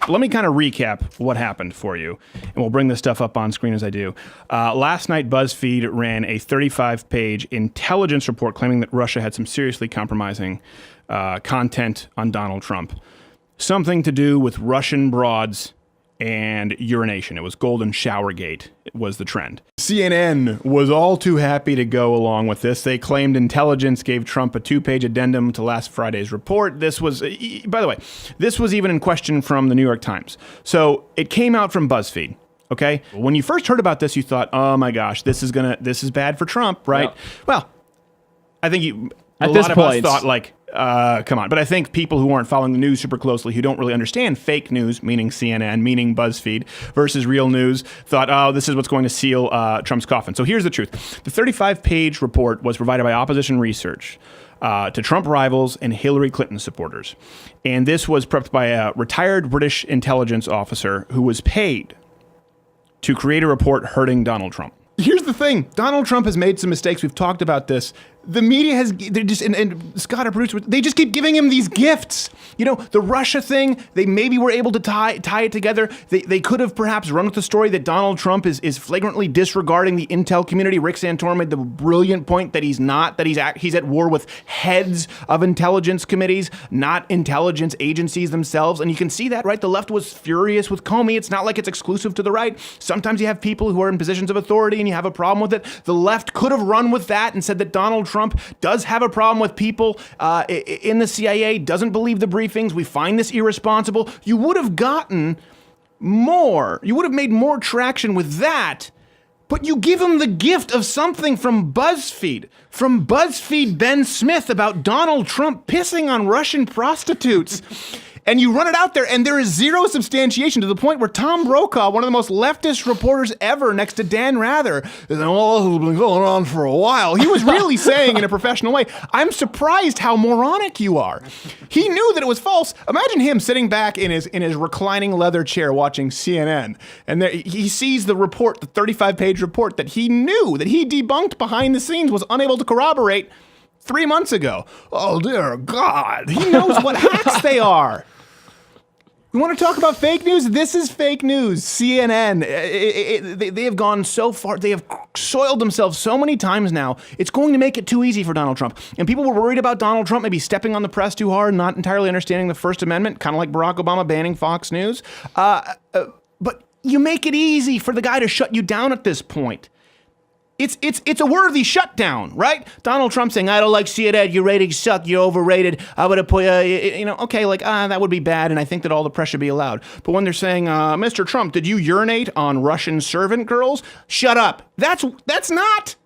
let me kind of recap what happened for you, and we'll bring this stuff up on screen as I do. Last night, BuzzFeed ran a 35-page intelligence report claiming that Russia had some seriously compromising content on Donald Trump. Something to do with Russian broads and urination. It was Golden Showergate. It was the trend. CNN was all too happy to go along with this. They claimed intelligence gave Trump a 2-page addendum to last Friday's report. This was, by the way, this was even in question from the New York Times. So it came out from BuzzFeed. Okay. When you first heard about this, you thought, oh my gosh, this is bad for Trump, right? Yep. Well, I think a lot of us thought like, come on. But I think people who aren't following the news super closely, who don't really understand fake news, meaning CNN, meaning BuzzFeed, versus real news, thought, oh, this is what's going to seal Trump's coffin. So here's the truth. The 35-page report was provided by opposition research to Trump rivals and Hillary Clinton supporters. And this was prepped by a retired British intelligence officer who was paid to create a report hurting Donald Trump. Here's the thing. Donald Trump has made some mistakes. We've talked about this. The media and Scott, our producer, they just keep giving him these gifts. You know, the Russia thing, they maybe were able to tie it together. They could have perhaps run with the story that Donald Trump is flagrantly disregarding the intel community. Rick Santorum made the brilliant point that he's not, that he's at war with heads of intelligence committees, not intelligence agencies themselves. And you can see that, right? The left was furious with Comey. It's not like it's exclusive to the right. Sometimes you have people who are in positions of authority and you have a problem with it. The left could have run with that and said that Donald Trump does have a problem with people in the CIA, doesn't believe the briefings. We find this irresponsible. You would have gotten more. You would have made more traction with that. But you give him the gift of something from BuzzFeed. From BuzzFeed Ben Smith about Donald Trump pissing on Russian prostitutes. And you run it out there, and there is zero substantiation to the point where Tom Brokaw, one of the most leftist reporters ever, next to Dan Rather, is saying, well, this has been going on for a while. He was really saying in a professional way, I'm surprised how moronic you are. He knew that it was false. Imagine him sitting back in his reclining leather chair watching CNN, and there, he sees the report, the 35-page report that he knew, that he debunked behind the scenes, was unable to corroborate 3 months ago. Oh, dear God. He knows what hacks they are. You want to talk about fake news? This is fake news. CNN, they have gone so far. They have soiled themselves so many times now. It's going to make it too easy for Donald Trump. And people were worried about Donald Trump maybe stepping on the press too hard, not entirely understanding the First Amendment, kind of like Barack Obama banning Fox News. But you make it easy for the guy to shut you down at this point. It's a worthy shutdown, right? Donald Trump saying, I don't like CNN, your ratings suck, you're overrated, I would have put, okay, like, that would be bad, and I think that all the press should be allowed. But when they're saying, Mr. Trump, did you urinate on Russian servant girls? Shut up. That's not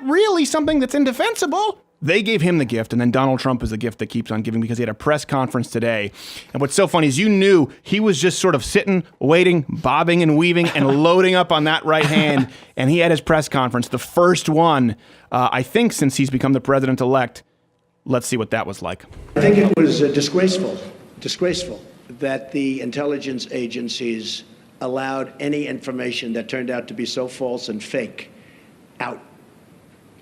really something that's indefensible. They gave him the gift, and then Donald Trump is the gift that keeps on giving because he had a press conference today. And what's so funny is you knew he was just sort of sitting, waiting, bobbing and weaving and loading up on that right hand. And he had his press conference, the first one, I think, since he's become the president-elect. Let's see what that was like. I think it was disgraceful that the intelligence agencies allowed any information that turned out to be so false and fake out.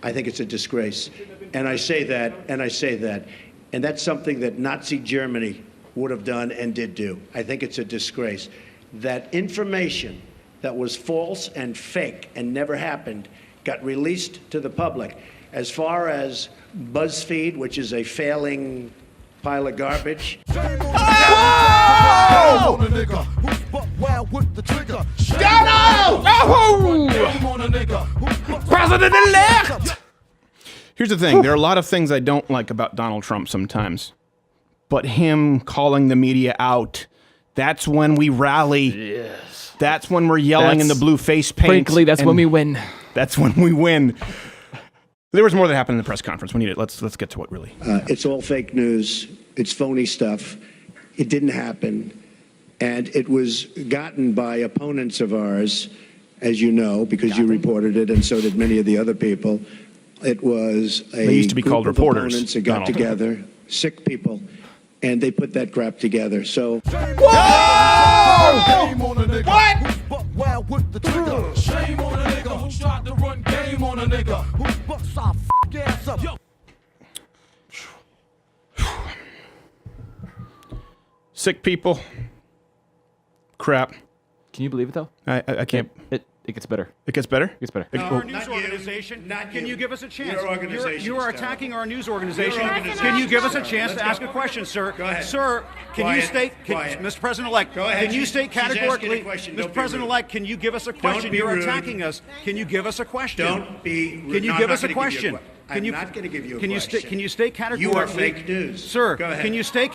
I think it's a disgrace. And I say that, and that's something that Nazi Germany would have done and did do. I think it's a disgrace. That information that was false and fake and never happened got released to the public. As far as BuzzFeed, which is a failing pile of garbage. Oh! President-elect! Here's the thing. There are a lot of things I don't like about Donald Trump sometimes. But him calling the media out, that's when we rally. Yes. That's when we're yelling in the blue face paint. Frankly, that's when we win. That's when we win. There was more that happened in the press conference. We need it. Let's get to what really. It's all fake news. It's phony stuff. It didn't happen. And it was gotten by opponents of ours, as you know, because you reported it, and so did many of the other people. It was a they used to be group called of reporters. Opponents that got together, sick people, and they put that crap together. So. Whoa! What? Well, with the trigger. Shame on a nigga who tried to run game on a nigga who busts our ass up. sick people. Crap. Can you believe it though? I can't. It gets better. It gets better? It gets better. Our Oh, news Not you. organization. Not Can you. you give us a chance? Your organization You is are terrible. attacking our news organization. Your organization Can you give us a is chance to terrible. ask a question, sir? Go ahead. Sir, can you Quiet. state, Quiet. Mr. President-elect, Go ahead. can you state She's asking a categorically, question. Mr. Don't be President-elect, can you give us a question? be You're rude. attacking us. Can you give us a question? Don't be rude. Can you No, give I'm us not a gonna give you question? I'm not going to give you a Can you question. can you state categorically? You are fake news. Sir, Go ahead. can you state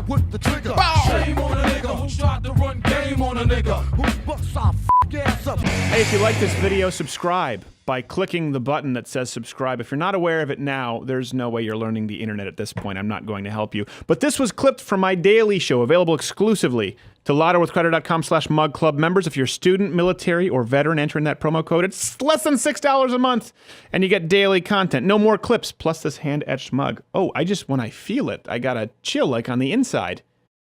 With the trigger. Shame on a nigga who tried to run game on a nigga who busts our ass up. Hey, if you like this video, subscribe by clicking the button that says subscribe. If you're not aware of it now, there's no way you're learning the internet at this point. I'm not going to help you. But this was clipped from my daily show, available exclusively to lotterwithcreditor.com/mugclub members. If you're a student, military, or veteran, enter in that promo code. It's less than $6 a month, and you get daily content. No more clips, plus this hand-etched mug. Oh, when I feel it, I got a chill like on the inside.